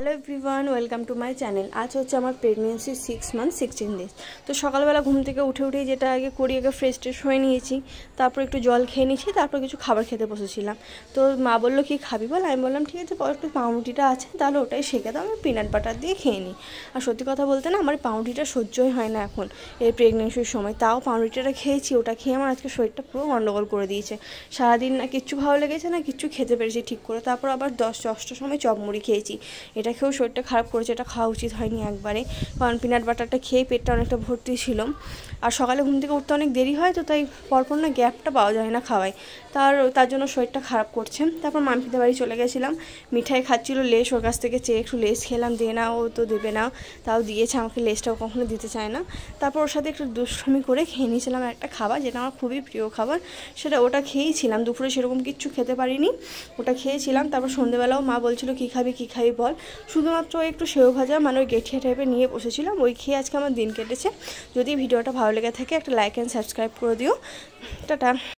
Hello everyone, welcome to my channel. আজ হচ্ছে আমার প্রেগনেন্সি 6 মান্থ 16 ডেজ। তো সকালবেলা ঘুম থেকে উঠেই যেটা আগে করি, আগে ফ্রেশ ট্রেশ হয়ে নিয়েছি, তারপর একটু জল খেয়ে নিয়েছি, তারপর কিছু খাবার খেতে বসেছিলাম। তো মা বললো কি খাবি বল, আমি বললাম ঠিক আছে, একটু পাউরুটিটা আছে তাহলে ওটাই শেখে দাও, আমি পিনাট বাটার দিয়ে খেয়ে নিই। আর সত্যি কথা বলতে না, আমার পাউরুটিটা সহ্যই হয় না এখন এই প্রেগনেন্সির সময়। তাও পাউরুটিটা খেয়েছি, ওটা খেয়ে আমার আজকে শরীরটা পুরো গন্ডগোল করে দিয়েছে। সারাদিন না কিচ্ছু ভালো লেগেছে, না কিচ্ছু খেতে পেরেছি ঠিক করে। তারপর আবার 10টার সময় চপ মুড়ি খেয়েছি, এটা খেয়েও শরীরটা খারাপ করেছে। এটা খাওয়া উচিত হয়নি একবারে, কারণ পিনাট বাটারটা খেয়ে পেটটা অনেকটা ভর্তি ছিল। আর সকালে ঘুম থেকে উঠতে অনেক দেরি হয়, তো তাই পরপর না গ্যাপটা পাওয়া যায় না খাওয়ায়, তার জন্য শরীরটা খারাপ করছে। তারপর মাম্পিদের বাড়ি চলে গেছিলাম, মিঠাই খাচ্ছিল, লেস ওর কাছ থেকে চেয়ে একটু লেস খেলাম, দিয়ে না ও তো দেবে না, তাও দিয়েছে আমাকে, লেসটাও কখনো দিতে চায় না। তারপর ওর সাথে একটু দুষ্টামি করে খেয়ে নিয়েছিলাম একটা খাবার, যেটা আমার খুবই প্রিয় খাবার, ওটা খেয়েছিলাম। দুপুরে সেরকম কিচ্ছু খেতে পারিনি, ওটা খেয়েছিলাম। তারপর সন্ধ্যেবেলাও মা বলছিল কী খাবি বল, শুধুমাত্র একটু সেও ভাজা মানে ওই গেঠিয়া টাইপের নিয়ে বসেছিলাম, ওই খেয়ে আজকে আমার দিন কেটেছে। যদি ভিডিওটা ভালো লেগে থাকে একটা লাইক অ্যান্ড সাবস্ক্রাইব করে দিও। টাটা।